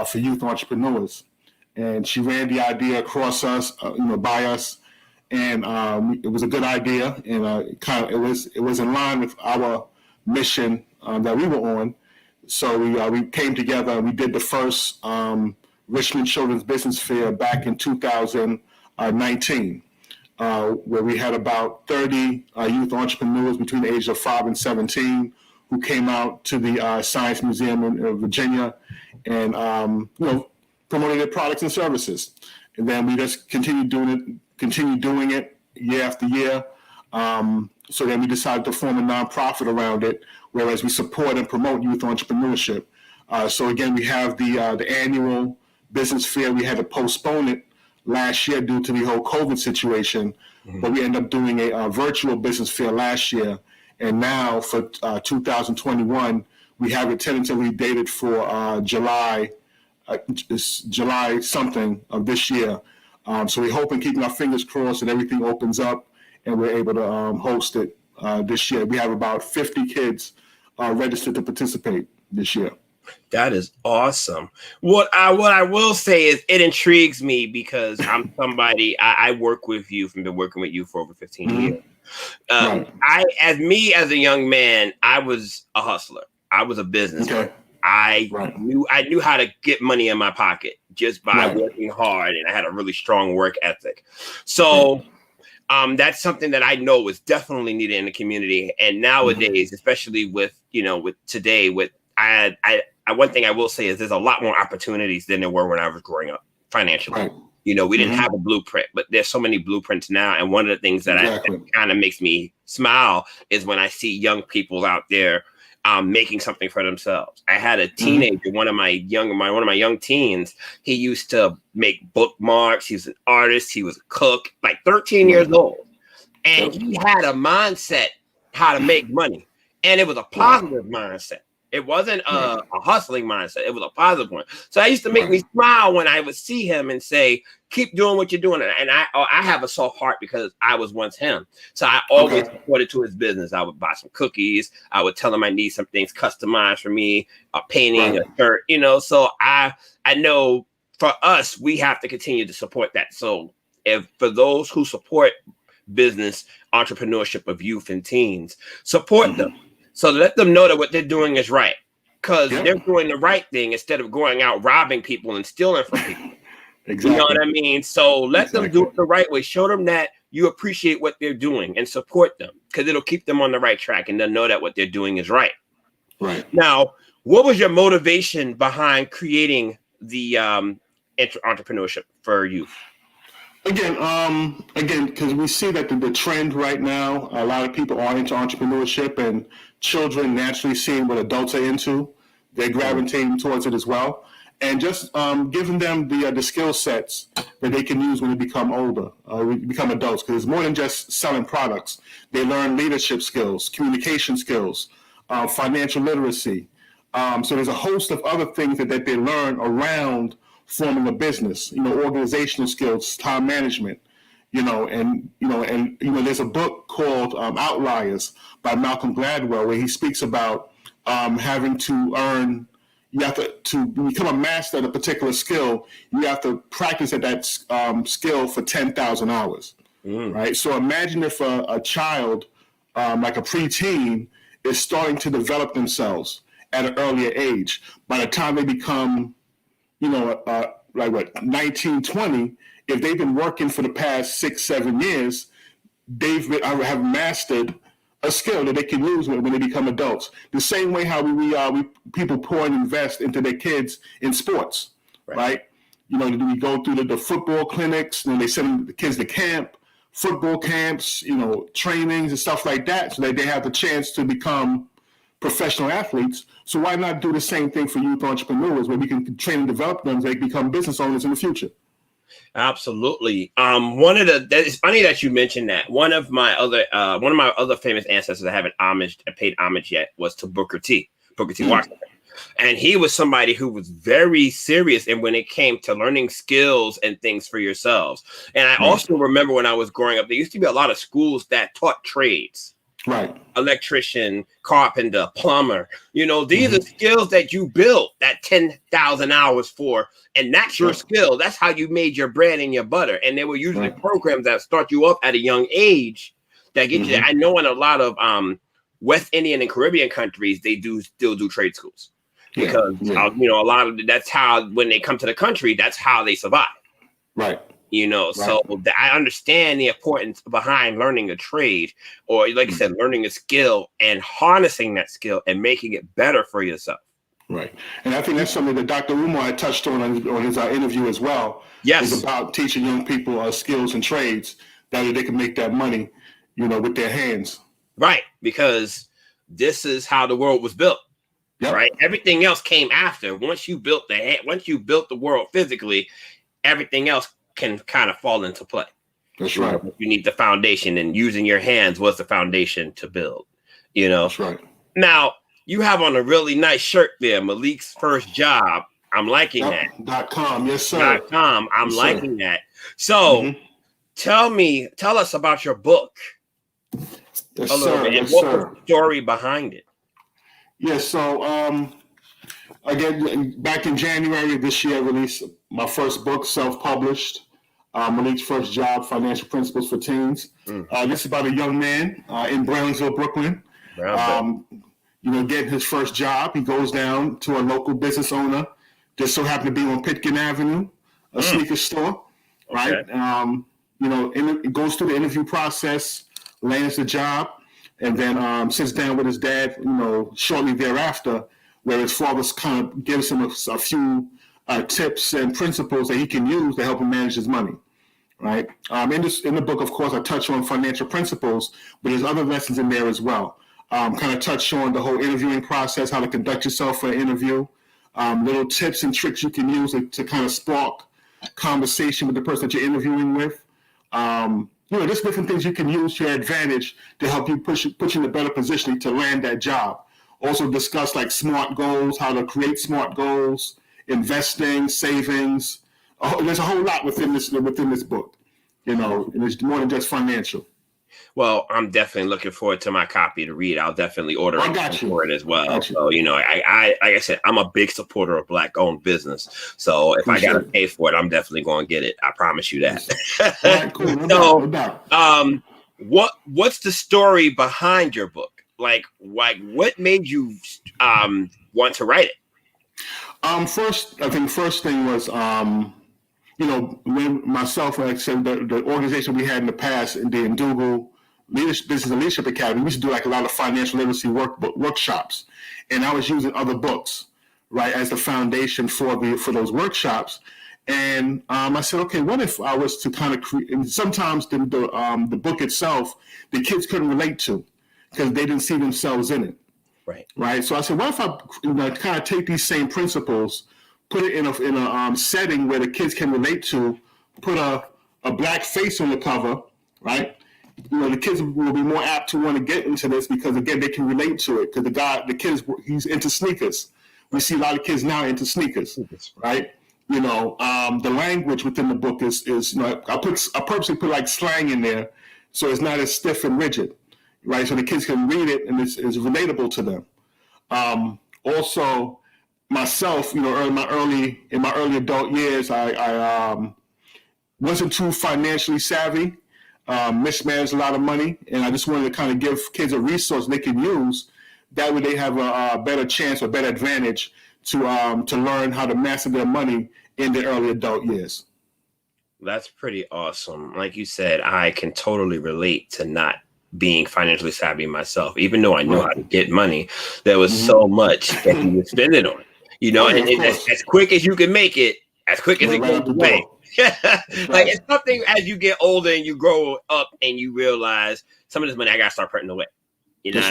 for youth entrepreneurs. And she ran the idea across us, by us. And it was a good idea. And it was in line with our mission that we were on. So we came together and we did the first Richmond Children's Business Fair back in 2019. Where we had about 30 youth entrepreneurs between the ages of 5 and 17 who came out to the Science Museum in Virginia and, promoted their products and services. And then we just continued doing it year after year. So then we decided to form a nonprofit around it, whereas we support and promote youth entrepreneurship. So again, we have the annual business fair. We had to postpone it last year due to the whole COVID situation, but we ended up doing a virtual business fair last year. And now for 2021, we have it tentatively dated for July something of this year. So we're hoping, keeping our fingers crossed, that everything opens up and we're able to host it this year. We have about 50 kids registered to participate this year. That is awesome. What I will say is it intrigues me because I'm somebody, I work with youth and been working with youth for over 15 years. Right. As a young man, I was a hustler. I was a businessman. Okay. I knew how to get money in my pocket just by working hard, and I had a really strong work ethic. So that's something that I know is definitely needed in the community. And nowadays, especially with today, one thing I will say is there's a lot more opportunities than there were when I was growing up financially. Right. We didn't have a blueprint, but there's so many blueprints now. And one of the things that kind of makes me smile is when I see young people out there making something for themselves. I had a teenager, one of my young teens. He used to make bookmarks. He was an artist. He was a cook, like 13 years old, and he had a mindset how to make money, and it was a positive mindset. It wasn't a hustling mindset. It was a positive one. So I used to make me smile when I would see him and say, keep doing what you're doing. And I have a soft heart because I was once him. So I always supported to his business. I would buy some cookies. I would tell him I need some things customized for me, a painting, a shirt, So I know for us, we have to continue to support that. So for those who support business, entrepreneurship of youth and teens, support them. So let them know that what they're doing is right, because they're doing the right thing instead of going out robbing people and stealing from people. Exactly. You know what I mean? So let them do it the right way. Show them that you appreciate what they're doing and support them, because it'll keep them on the right track and they'll know that what they're doing is right. Right. Now, what was your motivation behind creating the entrepreneurship for youth? Again, because we see that the trend right now, a lot of people are into entrepreneurship, and children naturally seeing what adults are into, they're gravitating towards it as well. And just giving them the skill sets that they can use when they become older, become adults, because it's more than just selling products. They learn leadership skills, communication skills, financial literacy. So there's a host of other things that they learn around forming a business, organizational skills, time management, and there's a book called Outliers by Malcolm Gladwell, where he speaks about having to earn, you have to become a master at a particular skill, you have to practice at that skill for 10,000 hours, right? So imagine if a child, like a preteen, is starting to develop themselves at an earlier age. By the time they become 19, 20, if they've been working for the past 6-7 years, I have mastered a skill that they can use when they become adults. The same way how we people pour and invest into their kids in sports, right? You know, we go through the football clinics, and they send the kids to camp, football camps, you know, trainings and stuff like that, so that they have the chance to become professional athletes. So why not do the same thing for youth entrepreneurs, where we can train and develop them so they become business owners in the future? Absolutely. It's funny that you mentioned that. One of my other famous ancestors I haven't paid homage yet was to Booker T. Washington. And he was somebody who was very serious and when it came to learning skills and things for yourselves. And I also remember when I was growing up, there used to be a lot of schools that taught trades. Right. Electrician, carpenter, plumber. You know, these are skills that you built that 10,000 hours for. And that's your skill. That's how you made your bread and your butter. And there were usually programs that start you up at a young age that get you there. I know in a lot of West Indian and Caribbean countries, they still do trade schools. Because, you know, a lot of that's how, when they come to the country, that's how they survive. Right. You know, so I understand the importance behind learning a trade, or like I said, learning a skill and harnessing that skill and making it better for yourself. Right. And I think that's something that Dr. Umar had touched on his interview as well. Yes. Is about teaching young people skills and trades that they can make that money, you know, with their hands. Right. Because this is how the world was built. Yep. Right. Everything else came after. Once you built the world physically, everything else can kind of fall into play. That's right. You need the foundation, and using your hands was the foundation to build. You know. That's right. Now you have on a really nice shirt there, Malik's first job. I'm liking that. .com, yes sir. .com. I'm liking that. So tell us about your book. Yes, sir. And what was the story behind it? Yes, so again, back in January of this year, I released my first book, self-published, Malik's First Job, Financial Principles for Teens. This is about a young man in Brownsville, Brooklyn, you know, getting his first job. He goes down to a local business owner, just so happened to be on Pitkin Avenue, a sneaker store, right? You know, it goes through the interview process, lands the job, and then sits down with his dad, you know, shortly thereafter, where his father kind of gives him a few tips and principles that he can use to help him manage his money, right? In the book, of course, I touch on financial principles, but there's other lessons in there as well. Kind of touch on the whole interviewing process, how to conduct yourself for an interview, little tips and tricks you can use to kind of spark conversation with the person that you're interviewing with. You know, there's different things you can use to your advantage to help you put you in a better position to land that job. Also discuss like SMART goals, how to create SMART goals, investing, savings. There's a whole lot within this book, you know, and it's more than just financial. Well, I'm definitely looking forward to my copy to read. I'll definitely order it for it as well. So, you know, I like I said, I'm a big supporter of Black-owned business. So if I got to pay for it, I'm definitely going to get it. I promise you that. All right, cool. No doubt. What's the story behind your book? Like what made you want to write it? First thing was, you know, when myself, like I said, the organization we had in the past, the Ndugu Business and Leadership Academy, we used to do like a lot of financial literacy workshops, and I was using other books, right, as the foundation for those workshops. And I said, okay, what if I was to kind of create? And sometimes the book itself, the kids couldn't relate to because they didn't see themselves in it, right. So I said, what if I kind of take these same principles, put it in a setting where the kids can relate to, put a black face on the cover, right? You know, the kids will be more apt to want to get into this because, again, they can relate to it. Because he's into sneakers. We see a lot of kids now into sneakers, right? You know, the language within the book is you know, I purposely put like slang in there so it's not as stiff and rigid, right? So the kids can read it and it's relatable to them. Also, myself, you know, in my early adult years, I wasn't too financially savvy, mismanaged a lot of money, and I just wanted to kind of give kids a resource they can use. That way, they have a better chance or better advantage to learn how to master their money in their early adult years. That's pretty awesome. Like you said, I can totally relate to not being financially savvy myself. Even though I know how to get money, there was so much that he would spend it on, and as quick as you can make it, as quick as it goes away. Like it's something as you get older and you grow up and you realize some of this money I gotta start putting away. That's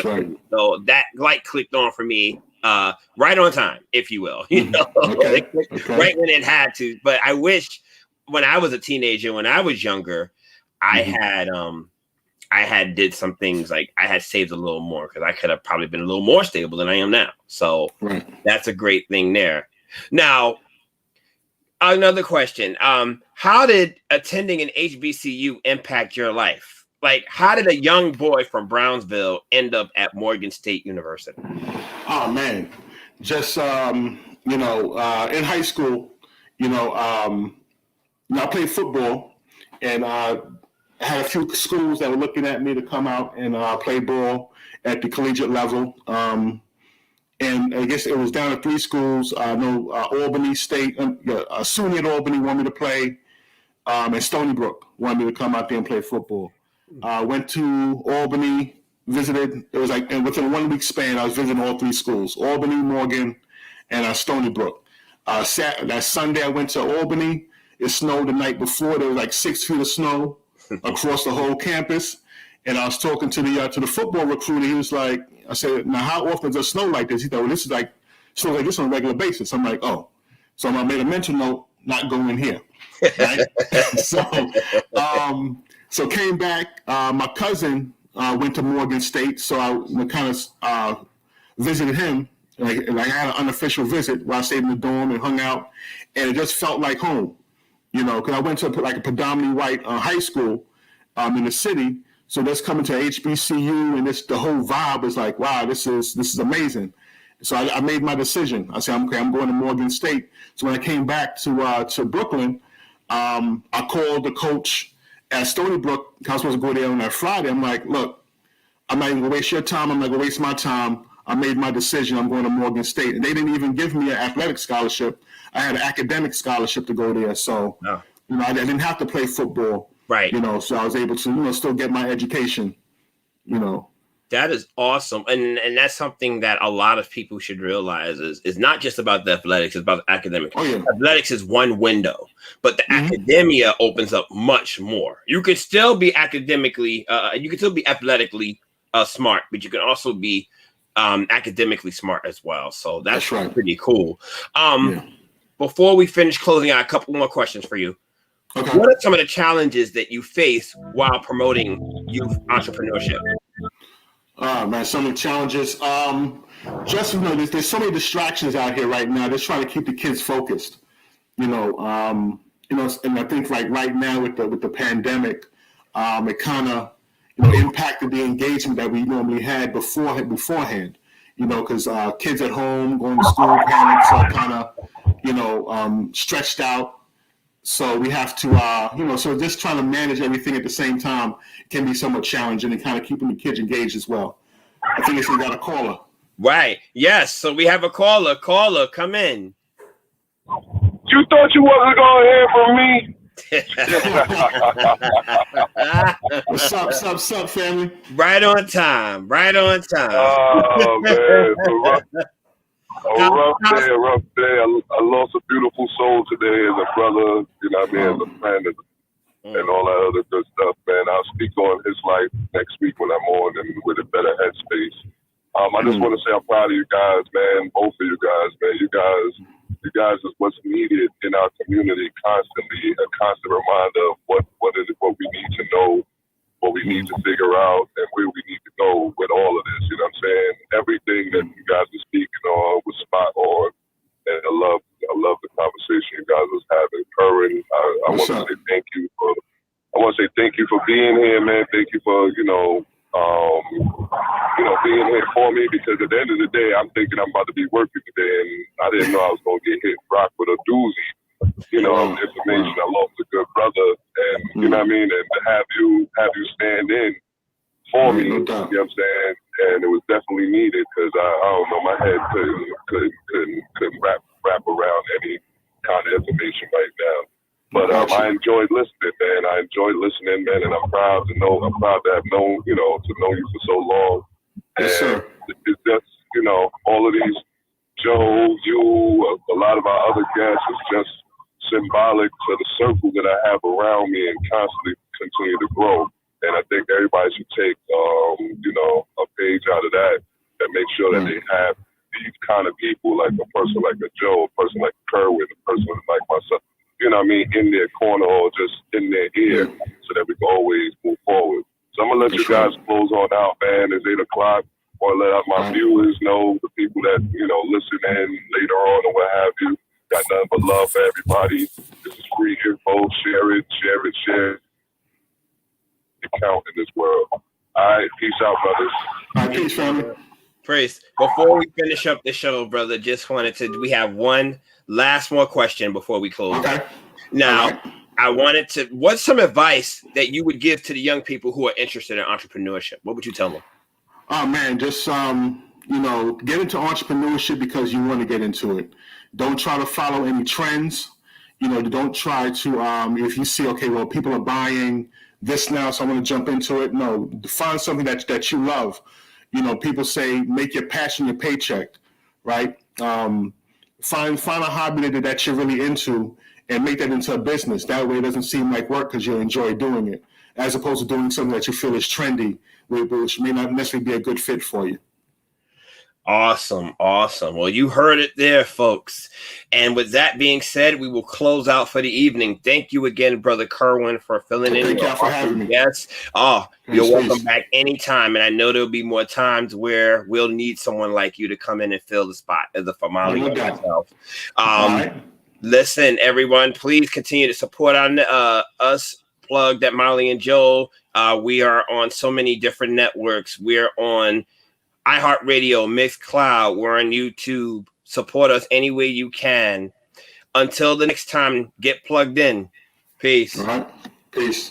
right. So that light clicked on for me right on time, if you will. Right when it had to. But I wish when I was a teenager, when I was younger, I had did some things like I had saved a little more because I could have probably been a little more stable than I am now. So that's a great thing there. Now, another question. How did attending an HBCU impact your life? Like, how did a young boy from Brownsville end up at Morgan State University? Oh, man. Just, in high school, I played football, and I had a few schools that were looking at me to come out and play ball at the collegiate level. And I guess it was down to 3 schools. I know Albany State, SUNY at Albany wanted me to play, and Stony Brook wanted me to come out there and play football. Went to Albany, visited. It was like within a 1 week span, I was visiting all 3 schools: Albany, Morgan, and Stony Brook. That Sunday, I went to Albany. It snowed the night before. There was like 6 feet of snow across the whole campus. And I was talking to the football recruiter. He was like, I said, "Now, how often does it snow like this?" He thought, "Well, this is like snow like this on a regular basis." I'm like, "Oh," so I made a mental note, not going here. Right? So came back. My cousin went to Morgan State, so I kind of visited him. Like I had an unofficial visit where I stayed in the dorm and hung out, and it just felt like home, because I went to a predominantly white high school in the city. So just coming to HBCU and the whole vibe is like, wow, this is amazing. So I made my decision. I said, okay, I'm going to Morgan State. So when I came back to Brooklyn, I called the coach at Stony Brook. I was supposed to go there on that Friday. I'm like, look, I'm not even going to waste your time. I'm not going to waste my time. I made my decision. I'm going to Morgan State. And they didn't even give me an athletic scholarship. I had an academic scholarship to go there. So, I didn't have to play football. Right. So I was able to, still get my education, That is awesome. And that's something that a lot of people should realize is not just about the athletics, it's about the academic. Oh, yeah. Athletics is one window, but the academia opens up much more. You can still be athletically smart, but you can also be academically smart as well. So that's pretty cool. Before we finish closing out, a couple more questions for you. Okay. What are some of the challenges that you face while promoting youth entrepreneurship? Man, some of the challenges. Just there's so many distractions out here right now. They're trying to keep the kids focused. And I think like right now with the pandemic, it kind of impacted the engagement that we normally had beforehand. Because kids at home going to school, parents are kind of stretched out. So we have to, so just trying to manage everything at the same time can be somewhat challenging and kind of keeping the kids engaged as well. I think we got a caller. Right. Yes. So we have a caller. Caller, come in. You thought you wasn't going to hear from me? What's up, family? Right on time. Oh, man. Rough day. I lost a beautiful soul today as a brother, as a friend, and all that other good stuff, man. I'll speak on his life next week when I'm on and with a better headspace. I just want to say I'm proud of you guys, man. Both of you guys, man. You guys is what's needed in our community constantly, a constant reminder of what we need to know, what we need to figure out, and where we need to go with all of this. You know what I'm saying? Everything that you guys are speaking on was spot on, and I love the conversation you guys was having. Curran, I want to say thank you for being here, man. Thank you for being here for me, because at the end of the day, I'm thinking I'm about to be working today, and I didn't know I was going to get hit rock with a doozy. Of information. I lost a good brother, and you know what I mean, and to have you stand in for me, you know what I'm saying, and it was definitely needed, because I don't know, my head couldn't wrap around any kind of information right now. But I enjoyed listening, man. I enjoyed listening, man, and I'm proud to have known, to know you for so long. Yes, sir. It's just, all of these, Joe, you, a lot of our other guests, is just symbolic to the circle that I have around me and constantly continue to grow. And I think everybody should take, a page out of that and make sure that they have these kind of people, like a person like a Joe, a person like Kerwin, a person like myself, in their corner or just in their ear so that we can always move forward. So I'm going to let you guys close on out, man. It's 8 o'clock. I want to let out my viewers know, the people that, listen in later on or what have you. Got nothing but love for everybody. This is free info. Share it. It count in this world. All right. Peace out, brothers. All right, peace, family. Praise. Before we finish up the show, brother, just wanted to, we have one last more question before we close. Okay. Now, I wanted to, what's some advice that you would give to the young people who are interested in entrepreneurship? What would you tell them? Oh, man, just, get into entrepreneurship because you want to get into it. Don't try to follow any trends. Don't try to, if you see, okay, well, people are buying this now, so I'm going to jump into it. No, find something that you love. People say make your passion your paycheck, right? Find a hobby that you're really into and make that into a business. That way it doesn't seem like work because you enjoy doing it, as opposed to doing something that you feel is trendy, which may not necessarily be a good fit for you. Awesome. Well, you heard it there, folks. And with that being said, we will close out for the evening. Thank you again, Brother Kerwin, for filling in. Thank you for having me. Yes. You're welcome back anytime. And I know there'll be more times where we'll need someone like you to come in and fill the spot as a Famali and myself. Listen, everyone, please continue to support on us. Plug that Molly and Joel. We are on so many different networks. We're on iHeartRadio, Mixcloud. We're on YouTube. Support us any way you can. Until the next time, get plugged in. Peace. All right. Peace.